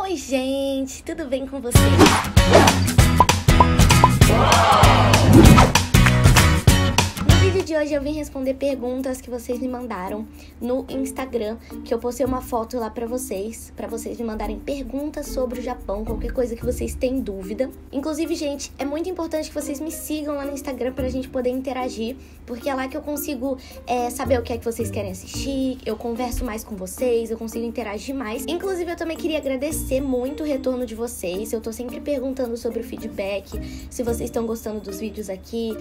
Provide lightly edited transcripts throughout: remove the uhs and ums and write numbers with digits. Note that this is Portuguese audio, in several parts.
Oi, gente, tudo bem com vocês? No vídeo de hoje eu vim responder perguntas que vocês me mandaram no Instagram, que eu postei uma foto lá pra vocês me mandarem perguntas sobre o Japão, qualquer coisa que vocês tenham dúvida. Inclusive, gente, é muito importante que vocês me sigam lá no Instagram pra gente poder interagir, porque é lá que eu consigo saber o que é que vocês querem assistir, eu converso mais com vocês, eu consigo interagir mais. Inclusive, eu também queria agradecer muito o retorno de vocês, eu tô sempre perguntando sobre o feedback, se vocês estão gostando dos vídeos aqui,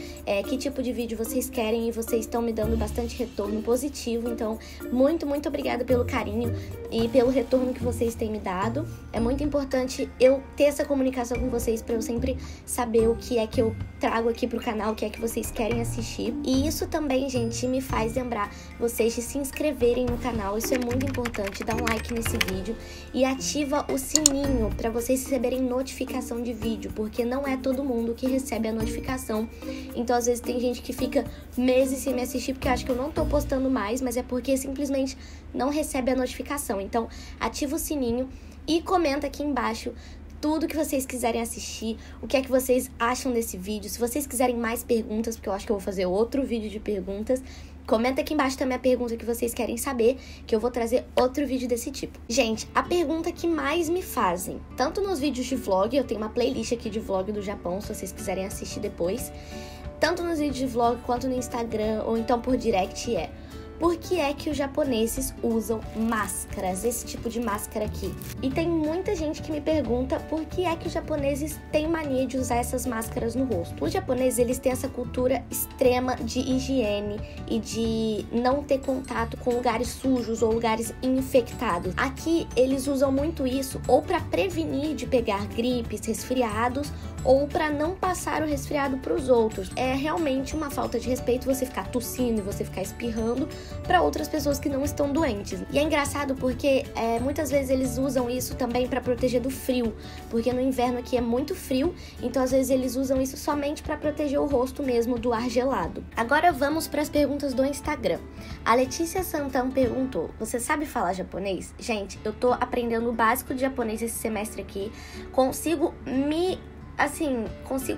que tipo de vídeo vocês querem, e vocês estão me dando bastante retorno positivo, então muito obrigada pelo carinho e pelo retorno que vocês têm me dado. É muito importante eu ter essa comunicação com vocês para eu sempre saber o que é que eu trago aqui pro canal, o que é que vocês querem assistir. E isso também, gente, me faz lembrar vocês de se inscreverem no canal, isso é muito importante, dá um like nesse vídeo e ativa o sininho para vocês receberem notificação de vídeo, porque não é todo mundo que recebe a notificação. Então, às vezes tem gente que fica meses sem me assistir porque acha que eu não tô postando mais, mas é porque simplesmente não recebe a notificação. Então, ativa o sininho e comenta aqui embaixo tudo que vocês quiserem assistir, o que é que vocês acham desse vídeo. Se vocês quiserem mais perguntas, porque eu acho que eu vou fazer outro vídeo de perguntas, comenta aqui embaixo também a pergunta que vocês querem saber, que eu vou trazer outro vídeo desse tipo. Gente, a pergunta que mais me fazem, tanto nos vídeos de vlog, eu tenho uma playlist aqui de vlog do Japão, se vocês quiserem assistir depois, tanto nos vídeos de vlog quanto no Instagram, ou então por direct, por que é que os japoneses usam máscaras, esse tipo de máscara aqui? E tem muita gente que me pergunta por que é que os japoneses têm mania de usar essas máscaras no rosto. Os japoneses, eles têm essa cultura extrema de higiene e de não ter contato com lugares sujos ou lugares infectados. Aqui, eles usam muito isso ou para prevenir de pegar gripes, resfriados, ou para não passar o resfriado para os outros. É realmente uma falta de respeito você ficar tossindo e você ficar espirrando para outras pessoas que não estão doentes. E é engraçado porque muitas vezes eles usam isso também para proteger do frio, porque no inverno aqui é muito frio, então às vezes eles usam isso somente para proteger o rosto mesmo do ar gelado. Agora vamos para as perguntas do Instagram. A Letícia Santão perguntou: você sabe falar japonês? Gente, eu tô aprendendo o básico de japonês esse semestre aqui, consigo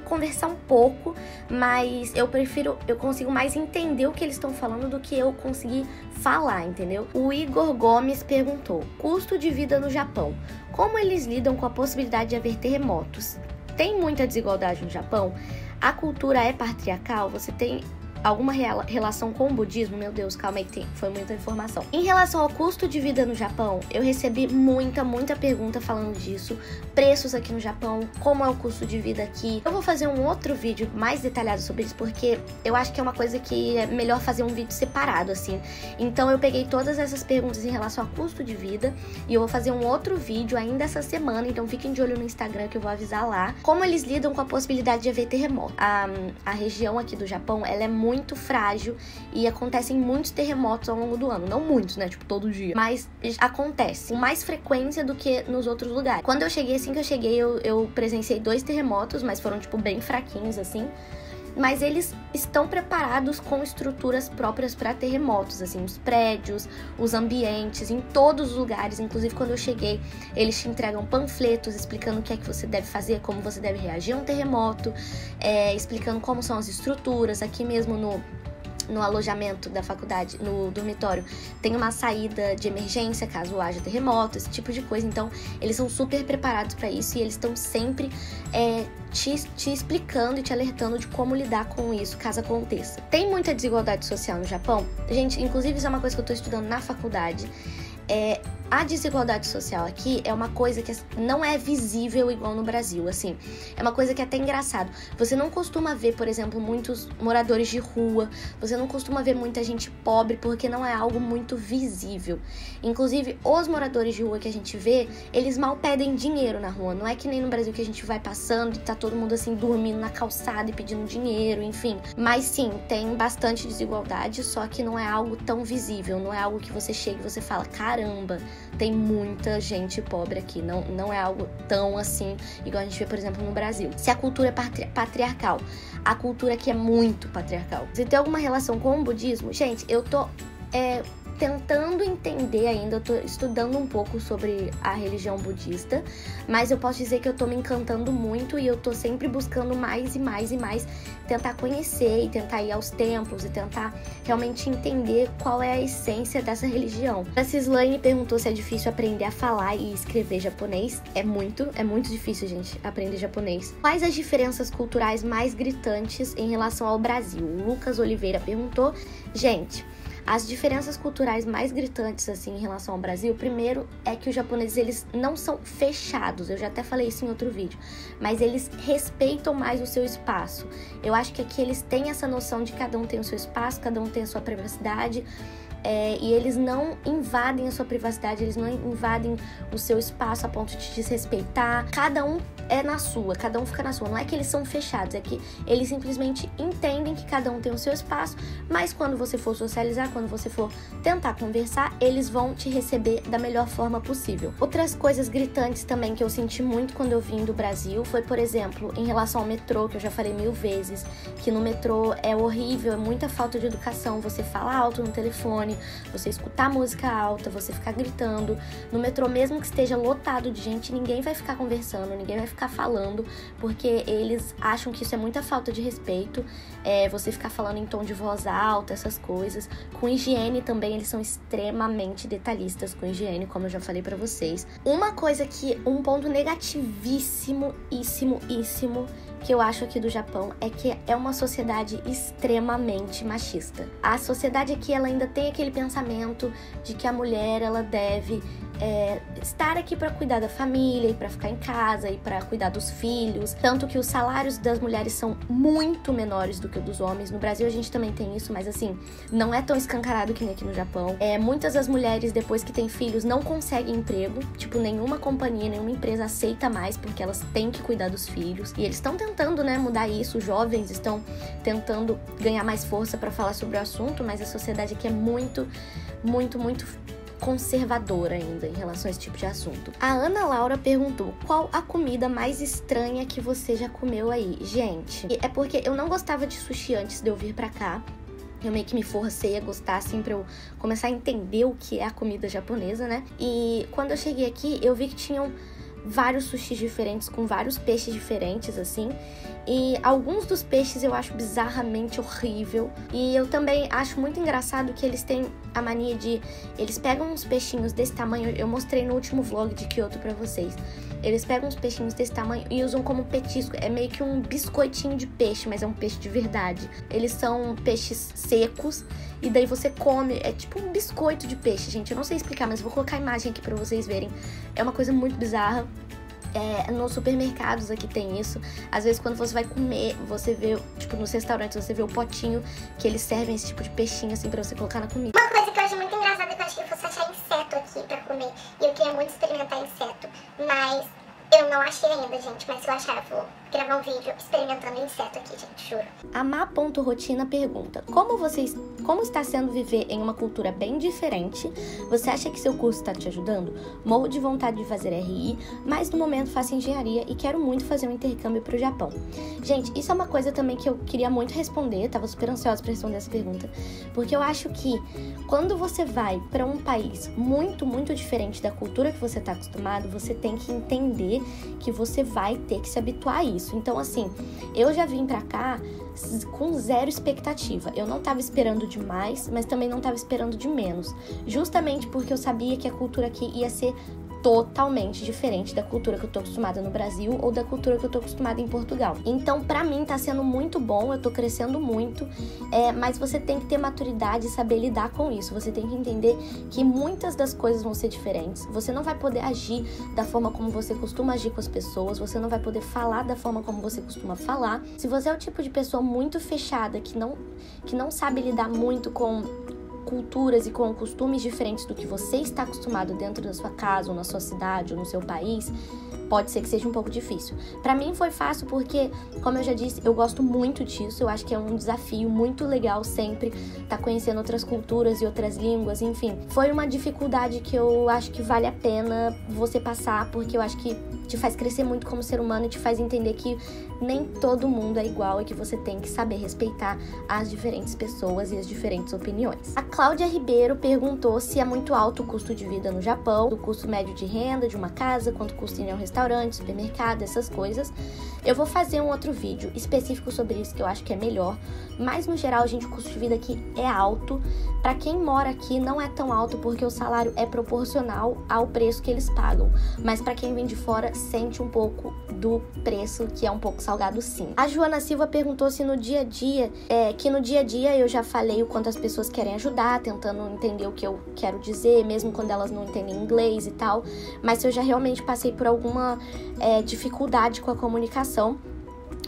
conversar um pouco, mas eu consigo mais entender o que eles estão falando do que eu conseguir falar, entendeu? O Igor Gomes perguntou: custo de vida no Japão, como eles lidam com a possibilidade de haver terremotos? Tem muita desigualdade no Japão? A cultura é patriarcal? Você tem alguma relação com o budismo? Meu Deus, calma aí que foi muita informação. Em relação ao custo de vida no Japão, eu recebi muita pergunta falando disso. Preços aqui no Japão, como é o custo de vida aqui. Eu vou fazer um outro vídeo mais detalhado sobre isso, porque eu acho que é uma coisa que é melhor fazer um vídeo separado, assim. Então eu peguei todas essas perguntas em relação ao custo de vida e eu vou fazer um outro vídeo ainda essa semana, então fiquem de olho no Instagram que eu vou avisar lá. Como eles lidam com a possibilidade de haver terremoto. A região aqui do Japão, ela é muito frágil e acontecem muitos terremotos ao longo do ano. Não muitos, né? Tipo, todo dia. Mas acontece com mais frequência do que nos outros lugares. Quando eu cheguei, assim que eu cheguei, eu presenciei 2 terremotos, mas foram, tipo, bem fraquinhos, assim. Mas eles estão preparados com estruturas próprias para terremotos, assim, os prédios, os ambientes, em todos os lugares. Inclusive, quando eu cheguei, eles te entregam panfletos explicando o que é que você deve fazer, como você deve reagir a um terremoto, explicando como são as estruturas. Aqui mesmo no alojamento da faculdade, no dormitório, tem uma saída de emergência caso haja terremoto, esse tipo de coisa. Então, eles são super preparados para isso e eles estão sempre te explicando e te alertando de como lidar com isso caso aconteça. Tem muita desigualdade social no Japão? Gente, inclusive isso é uma coisa que eu tô estudando na faculdade. A desigualdade social aqui é uma coisa que não é visível igual no Brasil, assim. É uma coisa que é até engraçado. Você não costuma ver, por exemplo, muitos moradores de rua. Você não costuma ver muita gente pobre, porque não é algo muito visível. Inclusive, os moradores de rua que a gente vê, eles mal pedem dinheiro na rua. Não é que nem no Brasil que a gente vai passando e tá todo mundo, assim, dormindo na calçada e pedindo dinheiro, enfim. Mas sim, tem bastante desigualdade, só que não é algo tão visível. Não é algo que você chega e você fala: caramba, tem muita gente pobre aqui, não é algo tão assim, igual a gente vê, por exemplo, no Brasil. Se a cultura é patriarcal, a cultura aqui é muito patriarcal. Se tem alguma relação com o budismo, gente, eu tô tentando entender ainda, eu tô estudando um pouco sobre a religião budista, mas eu posso dizer que eu tô me encantando muito e eu tô sempre buscando mais e mais e mais tentar conhecer e tentar ir aos templos e tentar realmente entender qual é a essência dessa religião. A Cislane perguntou se é difícil aprender a falar e escrever japonês. É muito difícil, gente, aprender japonês. Quais as diferenças culturais mais gritantes em relação ao Brasil? O Lucas Oliveira perguntou. Gente, as diferenças culturais mais gritantes, assim, em relação ao Brasil, primeiro é que os japoneses, eles não são fechados, eu já até falei isso em outro vídeo, mas eles respeitam mais o seu espaço. Eu acho que aqui eles têm essa noção de cada um tem o seu espaço, cada um tem a sua privacidade, e eles não invadem a sua privacidade, eles não invadem o seu espaço a ponto de desrespeitar. Cada um é na sua, cada um fica na sua. Não é que eles são fechados, é que eles simplesmente entendem que cada um tem o seu espaço, mas quando você for socializar, quando você for tentar conversar, eles vão te receber da melhor forma possível. Outras coisas gritantes também que eu senti muito quando eu vim do Brasil foi, por exemplo, em relação ao metrô, que eu já falei 1000 vezes, que no metrô é horrível, é muita falta de educação, você fala alto no telefone, você escutar música alta, você ficar gritando. No metrô, mesmo que esteja lotado de gente, ninguém vai ficar conversando, ninguém vai ficar falando, porque eles acham que isso é muita falta de respeito, você ficar falando em tom de voz alta, essas coisas. Com higiene também, eles são extremamente detalhistas com higiene, como eu já falei pra vocês. Uma coisa que, um ponto negativíssimo, que eu acho aqui do Japão é que é uma sociedade extremamente machista. A sociedade aqui, ela ainda tem aquele pensamento de que a mulher, ela deve estar aqui para cuidar da família e para ficar em casa e para cuidar dos filhos, tanto que os salários das mulheres são muito menores do que os dos homens. No Brasil a gente também tem isso, mas assim, não é tão escancarado que nem aqui no Japão. Muitas das mulheres, depois que têm filhos, não conseguem emprego, tipo, nenhuma companhia, nenhuma empresa aceita mais, porque elas têm que cuidar dos filhos, e eles estão tentando, né, mudar isso. Os jovens estão tentando ganhar mais força para falar sobre o assunto, mas a sociedade aqui é muito conservadora ainda em relação a esse tipo de assunto. A Ana Laura perguntou: qual a comida mais estranha que você já comeu aí? Gente, é porque eu não gostava de sushi antes de eu vir pra cá. Eu meio que me forcei a gostar, assim, pra eu começar a entender o que é a comida japonesa, né? E quando eu cheguei aqui, eu vi que tinham vários sushis diferentes, com vários peixes diferentes, assim. E alguns dos peixes eu acho bizarramente horrível. E eu também acho muito engraçado que eles têm a mania de... Eles pegam uns peixinhos desse tamanho, eu mostrei no último vlog de Kyoto pra vocês. Eles pegam uns peixinhos desse tamanho e usam como petisco. É meio que um biscoitinho de peixe, mas é um peixe de verdade. Eles são peixes secos e daí você come, é tipo um biscoito de peixe, gente. Eu não sei explicar, mas vou colocar a imagem aqui pra vocês verem. É uma coisa muito bizarra. Nos supermercados aqui tem isso. Às vezes quando você vai comer, você vê, tipo, nos restaurantes, você vê o potinho que eles servem esse tipo de peixinho, assim, pra você colocar na comida. Uma coisa que eu achei muito engraçada é que eu achei que fosse achar inseto aqui pra comer. E eu queria muito experimentar inseto, mas eu não achei ainda, gente. Mas se eu achar, eu vou gravar um vídeo experimentando inseto aqui, gente, juro. A Ma.rotina pergunta: como está sendo viver em uma cultura bem diferente? Você acha que seu curso está te ajudando? Morro de vontade de fazer RI, mas no momento faço engenharia e quero muito fazer um intercâmbio pro Japão. Gente, isso é uma coisa também que eu queria muito responder, tava super ansiosa pra responder essa pergunta, porque eu acho que quando você vai pra um país muito diferente da cultura que você tá acostumado, você tem que entender que você vai ter que se habituar a isso. Então, assim, eu já vim pra cá com zero expectativa. Eu não tava esperando demais, mas também não tava esperando de menos. Justamente porque eu sabia que a cultura aqui ia ser totalmente diferente da cultura que eu tô acostumada no Brasil ou da cultura que eu tô acostumada em Portugal. Então, pra mim, tá sendo muito bom, eu tô crescendo muito, mas você tem que ter maturidade e saber lidar com isso. Você tem que entender que muitas das coisas vão ser diferentes. Você não vai poder agir da forma como você costuma agir com as pessoas, você não vai poder falar da forma como você costuma falar. Se você é o tipo de pessoa muito fechada, que não sabe lidar muito com culturas e com costumes diferentes do que você está acostumado dentro da sua casa, ou na sua cidade, ou no seu país, pode ser que seja um pouco difícil. Pra mim foi fácil porque, como eu já disse, eu gosto muito disso. Eu acho que é um desafio muito legal sempre estar conhecendo outras culturas e outras línguas, enfim. Foi uma dificuldade que eu acho que vale a pena você passar, porque eu acho que te faz crescer muito como ser humano e te faz entender que nem todo mundo é igual e que você tem que saber respeitar as diferentes pessoas e as diferentes opiniões. A Cláudia Ribeiro perguntou se é muito alto o custo de vida no Japão, o custo médio de renda de uma casa, quanto custa ir a um restaurante, supermercado, essas coisas. Eu vou fazer um outro vídeo específico sobre isso, que eu acho que é melhor, mas no geral, gente, o custo de vida aqui é alto. Pra quem mora aqui não é tão alto porque o salário é proporcional ao preço que eles pagam, mas pra quem vem de fora sente um pouco do preço, que é um pouco salgado sim. A Joana Silva perguntou se no dia a dia, eu já falei o quanto as pessoas querem ajudar, tentando entender o que eu quero dizer, mesmo quando elas não entendem inglês e tal, mas se eu já realmente passei por alguma dificuldade com a comunicação,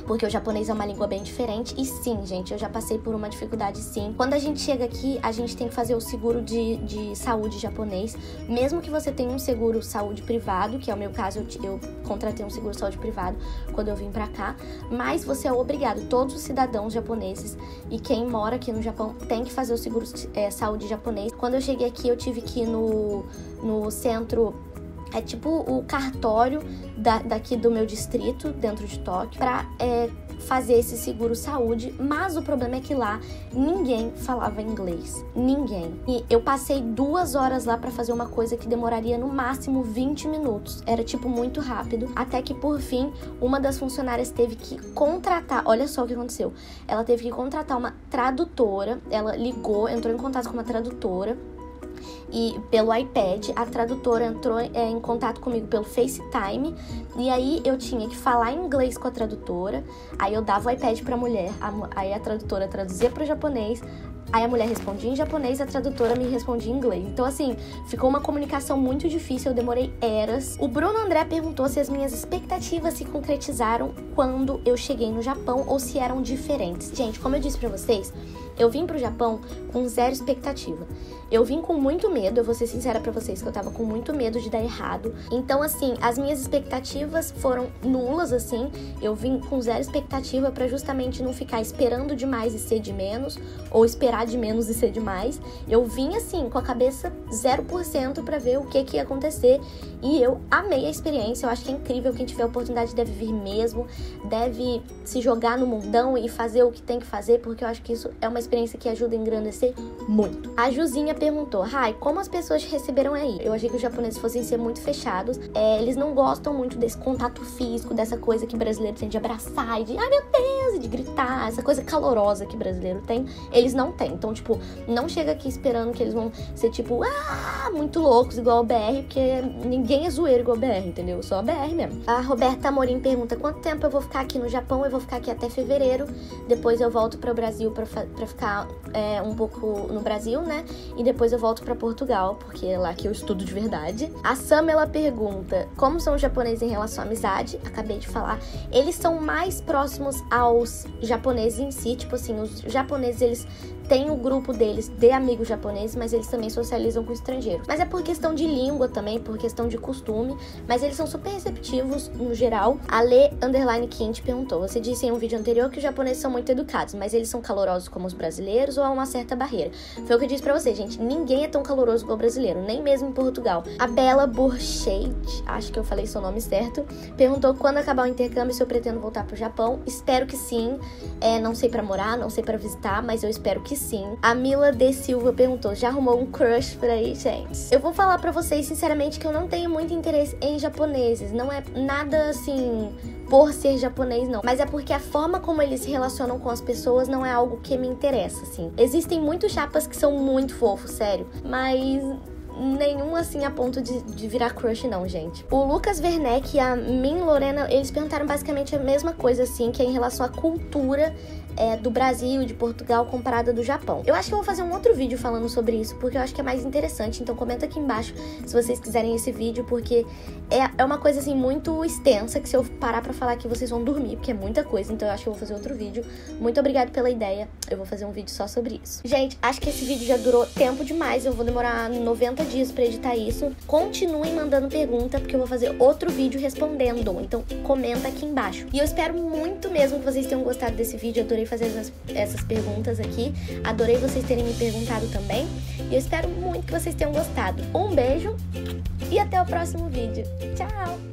porque o japonês é uma língua bem diferente. E sim, gente, eu já passei por uma dificuldade sim. Quando a gente chega aqui, a gente tem que fazer o seguro de saúde japonês. Mesmo que você tenha um seguro saúde privado, que é o meu caso, eu contratei um seguro saúde privado quando eu vim pra cá. Mas você é obrigado, todos os cidadãos japoneses e quem mora aqui no Japão tem que fazer o seguro saúde japonês. Quando eu cheguei aqui, eu tive que ir no centro... É tipo o cartório daqui do meu distrito, dentro de Tóquio, pra fazer esse seguro saúde. Mas o problema é que lá ninguém falava inglês. Ninguém. E eu passei 2 horas lá pra fazer uma coisa que demoraria no máximo 20 minutos. Era tipo muito rápido. Até que por fim, uma das funcionárias teve que contratar... Olha só o que aconteceu. Ela teve que contratar uma tradutora. Ela ligou, entrou em contato com uma tradutora. E pelo iPad, a tradutora entrou em contato comigo pelo FaceTime. E aí eu tinha que falar inglês com a tradutora. Aí eu dava o iPad pra mulher. Aí a tradutora traduzia pro japonês. Aí a mulher respondia em japonês, a tradutora me respondia em inglês. Então, assim, ficou uma comunicação muito difícil, eu demorei eras. O Bruno André perguntou se as minhas expectativas se concretizaram quando eu cheguei no Japão ou se eram diferentes. Gente, como eu disse pra vocês, eu vim pro Japão com 0 expectativa. Eu vim com muito medo, eu vou ser sincera pra vocês que eu tava com muito medo de dar errado. Então, assim, as minhas expectativas foram nulas, assim. Eu vim com 0 expectativa pra justamente não ficar esperando demais e ser de menos, ou esperar de menos e ser demais. Eu vim, assim, com a cabeça 0% pra ver o que ia acontecer. E eu amei a experiência, eu acho que é incrível. Quem tiver a oportunidade deve vir mesmo, deve se jogar no mundão e fazer o que tem que fazer, porque eu acho que isso é uma experiência que ajuda a engrandecer muito. A Juzinha perguntou, Rai, como as pessoas te receberam aí? Eu achei que os japoneses fossem ser muito fechados. Eles não gostam muito desse contato físico, dessa coisa que brasileiro tem de abraçar e de, ai meu Deus, e de gritar, essa coisa calorosa que brasileiro tem, eles não têm. Então, tipo, não chega aqui esperando que eles vão ser, tipo, muito loucos igual o BR, porque ninguém é zoeiro igual o BR, entendeu? Só a BR mesmo. A Roberta Amorim pergunta, quanto tempo eu vou ficar aqui no Japão? Eu vou ficar aqui até fevereiro, depois eu volto para o Brasil pra ficar um pouco no Brasil, né? E depois eu volto pra Portugal, porque é lá que eu estudo de verdade. A Sam, ela pergunta, como são os japoneses em relação à amizade? Acabei de falar. Eles são mais próximos aos japoneses em si, tipo assim, os japoneses, eles têm o grupo deles de amigos japoneses, mas eles também socializam com estrangeiros. Mas é por questão de língua também, por questão de costume, mas eles são super receptivos no geral. A Lê_Quint perguntou, você disse em um vídeo anterior que os japoneses são muito educados, mas eles são calorosos como os brasileiros ou há uma certa barreira? Foi o que eu disse pra vocês, gente, ninguém é tão caloroso igual o brasileiro, nem mesmo em Portugal. A Bela Burchait, acho que eu falei seu nome certo, perguntou quando acabar o intercâmbio se eu pretendo voltar pro Japão. Espero que sim, não sei pra morar, não sei pra visitar, mas eu espero que sim. A Mila D. Silva perguntou, já arrumou um crush por aí, gente? Eu vou falar pra vocês, sinceramente, que eu não tenho muito interesse em japoneses. Não é nada, assim, por ser japonês, não. Mas é porque a forma como eles se relacionam com as pessoas não é algo que me interessa, assim. Existem muitos chapas que são muito fofos, sério. Mas nenhum, assim, a ponto de virar crush, não, gente. O Lucas Werneck e a Min Lorena, eles perguntaram basicamente a mesma coisa, assim, que é em relação à cultura do Brasil, de Portugal, comparada do Japão. Eu acho que eu vou fazer um outro vídeo falando sobre isso, porque eu acho que é mais interessante, então comenta aqui embaixo se vocês quiserem esse vídeo, porque é uma coisa, assim, muito extensa, que se eu parar pra falar aqui, vocês vão dormir, porque é muita coisa, então eu acho que eu vou fazer outro vídeo. Muito obrigada pela ideia, eu vou fazer um vídeo só sobre isso. Gente, acho que esse vídeo já durou tempo demais, eu vou demorar 90 dias pra editar isso. Continuem mandando pergunta, porque eu vou fazer outro vídeo respondendo, então comenta aqui embaixo. E eu espero muito mesmo que vocês tenham gostado desse vídeo, adorei fazer essas perguntas aqui, adorei vocês terem me perguntado também, e eu espero muito que vocês tenham gostado. Um beijo e até o próximo vídeo. Tchau!